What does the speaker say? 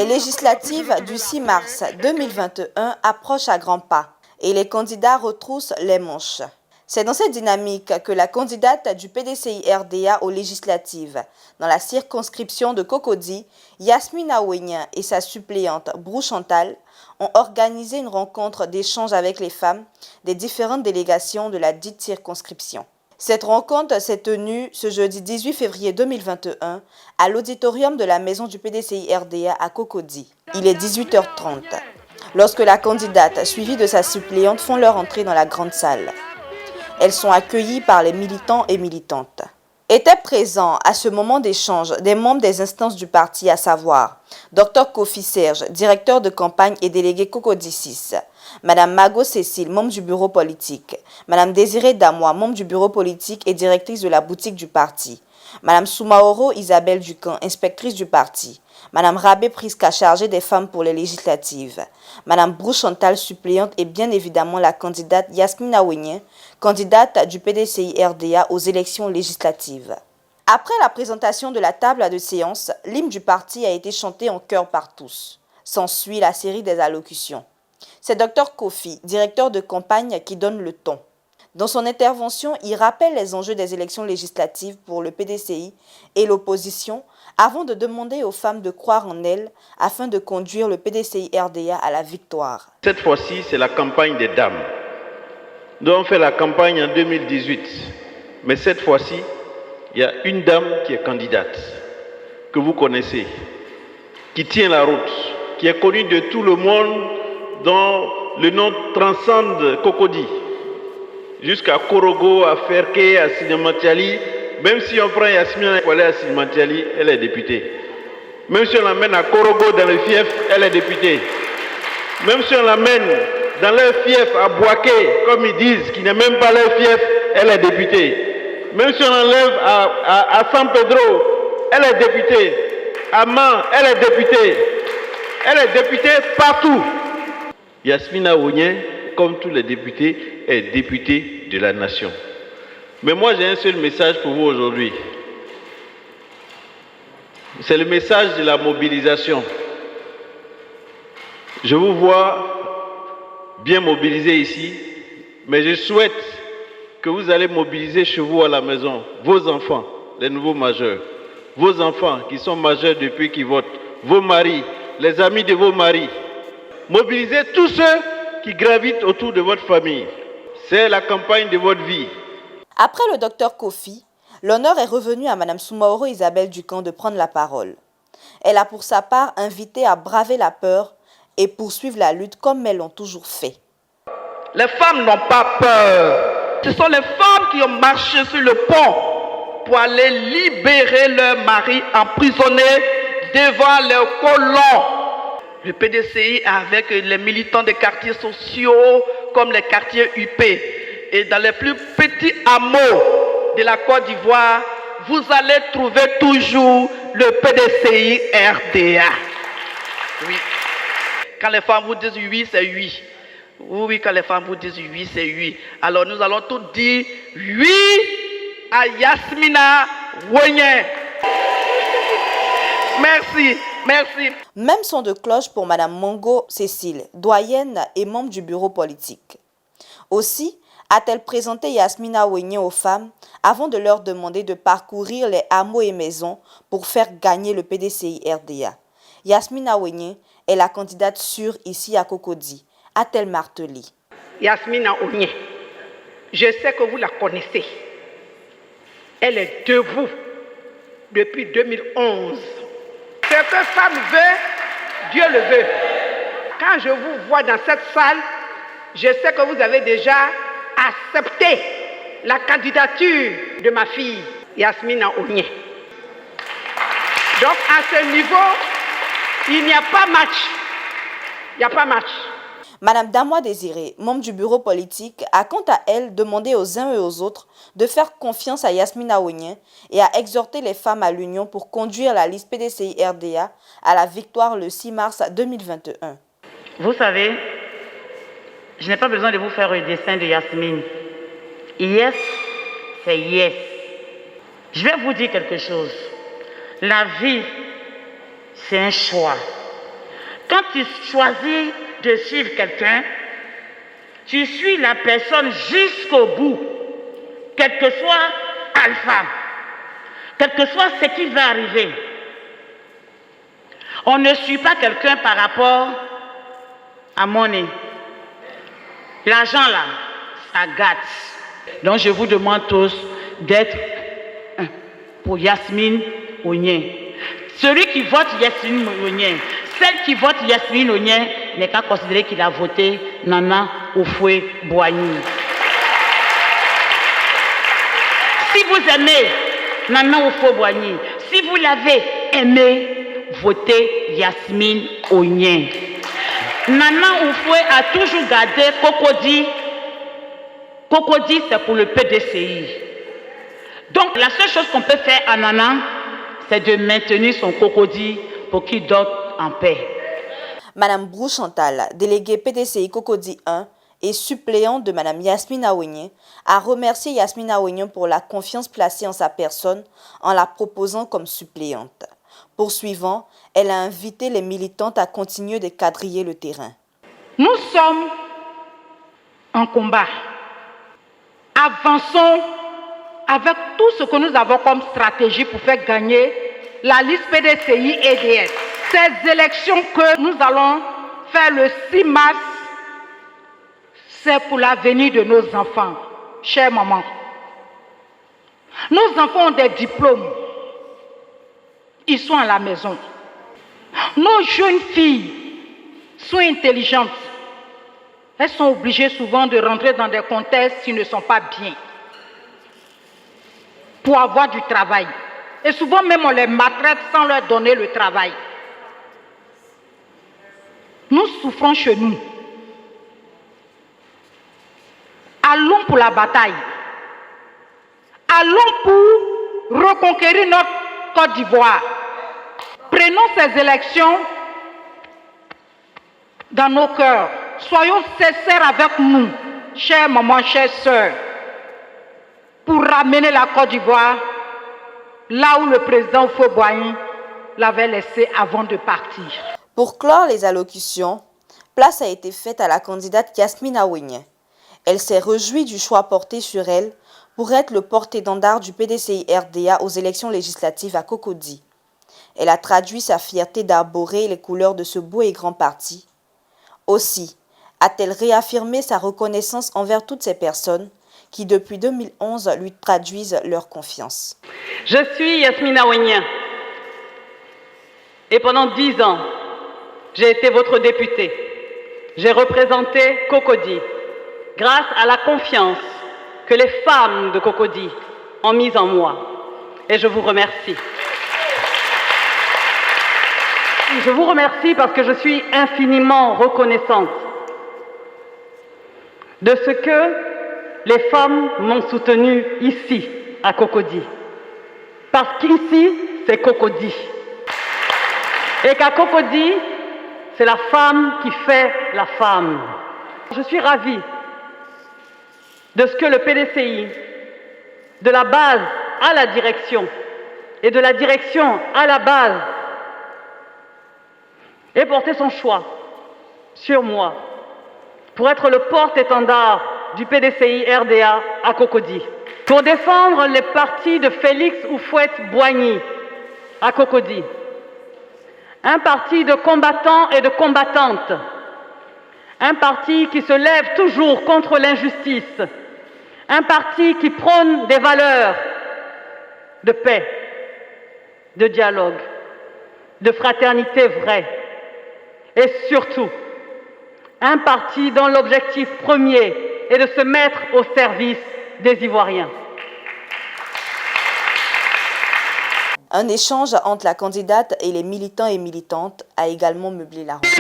Les législatives du 6 mars 2021 approchent à grands pas et les candidats retroussent les manches. C'est dans cette dynamique que la candidate du PDCI-RDA aux législatives dans la circonscription de Cocody, Yasmina Ouénien et sa suppléante Brou Chantal ont organisé une rencontre d'échange avec les femmes des différentes délégations de la dite circonscription. Cette rencontre s'est tenue ce jeudi 18 février 2021 à l'auditorium de la maison du PDCI-RDA à Cocody. Il est 18h30 lorsque la candidate suivie de sa suppléante font leur entrée dans la grande salle. Elles sont accueillies par les militants et militantes. Étaient présents à ce moment d'échange des membres des instances du parti, à savoir Dr Kofi Serge, directeur de campagne et délégué Cocody 6, Madame Mago Cécile, membre du bureau politique, Madame Désirée Damois, membre du bureau politique et directrice de la boutique du parti, Madame Soumaoro Isabelle Ducamp, inspectrice du parti, Madame Rabé Priska, chargée des femmes pour les législatives, Madame Brou Chantal, suppléante, et bien évidemment la candidate Yasmina Ouénien, candidate du PDCI-RDA aux élections législatives. Après la présentation de la table de séance, l'hymne du parti a été chanté en chœur par tous. S'ensuit la série des allocutions. C'est Dr Kofi, directeur de campagne, qui donne le ton. Dans son intervention, il rappelle les enjeux des élections législatives pour le PDCI et l'opposition avant de demander aux femmes de croire en elles afin de conduire le PDCI-RDA à la victoire. Cette fois-ci, c'est la campagne des dames. Nous avons fait la campagne en 2018, mais cette fois-ci, il y a une dame qui est candidate, que vous connaissez, qui tient la route, qui est connue de tout le monde, dont le nom transcende Cocody, jusqu'à Korogo, à Ferke, à Sinematiali. Même si on prend Yasmina pour aller à Sinematiali, elle est députée. Même si on l'amène à Korogo dans le fief, elle est députée. Même si on l'amène dans leur fief à Boaké, comme ils disent, qui n'est même pas leur fief, elle est députée. Même si on l'enlève à San Pedro, elle est députée. À Man, elle est députée. Elle est députée partout. Yasmina Ouénien, comme tous les députés, est députée de la nation. Mais moi, j'ai un seul message pour vous aujourd'hui. C'est le message de la mobilisation. Je vous vois bien mobilisés ici, mais je souhaite que vous allez mobiliser chez vous à la maison vos enfants, les nouveaux majeurs, vos enfants qui sont majeurs depuis qu'ils votent, vos maris, les amis de vos maris. Mobilisez tous ceux qui gravitent autour de votre famille. C'est la campagne de votre vie. Après le docteur Kofi, l'honneur est revenu à Madame Soumaoro Isabelle Ducamp de prendre la parole. Elle a pour sa part invité à braver la peur et poursuivre la lutte comme elles l'ont toujours fait. Les femmes n'ont pas peur. Ce sont les femmes qui ont marché sur le pont pour aller libérer leurs maris emprisonnés devant leurs colons. Le PDCI, avec les militants des quartiers sociaux comme les quartiers UP et dans les plus petits hameaux de la Côte d'Ivoire, vous allez trouver toujours le PDCI RDA. Oui. Quand les femmes vous disent oui, c'est oui. Oui, quand les femmes vous disent oui, c'est oui. Alors nous allons tous dire oui à Yasmina Ouénien. Merci, merci. Même son de cloche pour Madame Mago Cécile, doyenne et membre du bureau politique. Aussi a-t-elle présenté Yasmina Ouénien aux femmes avant de leur demander de parcourir les hameaux et maisons pour faire gagner le PDCI-RDA. Yasmina Ouénien est la candidate sûre ici à Cocody, a-t-elle martelé. Yasmina Ouénien, je sais que vous la connaissez. Elle est debout depuis 2011. Ce que femme veut, Dieu le veut. Quand je vous vois dans cette salle, je sais que vous avez déjà accepté la candidature de ma fille, Yasmina Ouénien. Donc à ce niveau, il n'y a pas match. Il n'y a pas match. Madame Damois Désirée, membre du bureau politique, a quant à elle demandé aux uns et aux autres de faire confiance à Yasmina Ouénien et à exhorter les femmes à l'union pour conduire la liste PDCI-RDA à la victoire le 6 mars 2021. Vous savez, je n'ai pas besoin de vous faire le dessin de Yasmine. Yes, c'est yes. Je vais vous dire quelque chose. La vie, c'est un choix. quand tu choisis de suivre quelqu'un, tu suis la personne jusqu'au bout, quel que soit alpha, quel que soit ce qui va arriver. On ne suit pas quelqu'un par rapport à monnaie. L'argent là, ça gâte. Donc je vous demande tous d'être pour Yasmine Onyen. Celui qui vote Yasmine Onyen, celle qui vote Yasmine Onyen n'est qu'à considérer qu'il a voté Nana Houphouët-Boigny. Si vous aimez Nana Houphouët-Boigny, si vous l'avez aimé, votez Yasmine Onyen. Nana Houphouët a toujours gardé Cocody. Cocody, c'est pour le PDCI. Donc, la seule chose qu'on peut faire à Nana, c'est de maintenir son Cocody pour qu'il dorme en paix. Madame Brou Chantal, déléguée PDCI Cocody 1 et suppléante de Madame Yasmine Onyen, a remercié Yasmine Onyen pour la confiance placée en sa personne en la proposant comme suppléante. Poursuivant, elle a invité les militantes à continuer de quadriller le terrain. Nous sommes en combat. Avançons avec tout ce que nous avons comme stratégie pour faire gagner la liste PDCI EDS. Ces élections que nous allons faire le 6 mars, c'est pour l'avenir de nos enfants, chère maman. Nos enfants ont des diplômes. Ils sont à la maison. Nos jeunes filles sont intelligentes. Elles sont obligées souvent de rentrer dans des contextes qui ne sont pas bien pour avoir du travail. Et souvent même on les maltraite sans leur donner le travail. Nous souffrons chez nous. Allons pour la bataille. Allons pour reconquérir notre Côte d'Ivoire. Prenons ces élections dans nos cœurs. Soyons sincères avec nous, chères mamans, chères sœurs, pour ramener la Côte d'Ivoire là où le président Houphouët-Boigny l'avait laissé avant de partir. Pour clore les allocutions, place a été faite à la candidate Yasmine Onyen. Elle s'est réjouie du choix porté sur elle pour être le porte-étendard du PDCI RDA aux élections législatives à Cocody. Elle a traduit sa fierté d'arborer les couleurs de ce beau et grand parti. Aussi, a-t-elle réaffirmé sa reconnaissance envers toutes ces personnes qui, depuis 2011, lui traduisent leur confiance. Je suis Yasmine Onyen et pendant 10 ans, j'ai été votre députée. J'ai représenté Cocody grâce à la confiance que les femmes de Cocody ont mise en moi. Et je vous remercie. Je vous remercie parce que je suis infiniment reconnaissante de ce que les femmes m'ont soutenue ici, à Cocody. Parce qu'ici, c'est Cocody. Et qu'à Cocody, c'est la femme qui fait la femme. Je suis ravie de ce que le PDCI, de la base à la direction, et de la direction à la base, ait porté son choix sur moi pour être le porte-étendard du PDCI RDA à Cocody, pour défendre les partis de Félix Houphouët-Boigny à Cocody, un parti de combattants et de combattantes, un parti qui se lève toujours contre l'injustice, un parti qui prône des valeurs de paix, de dialogue, de fraternité vraie, et surtout, un parti dont l'objectif premier est de se mettre au service des Ivoiriens. Un échange entre la candidate et les militants et militantes a également meublé la rencontre.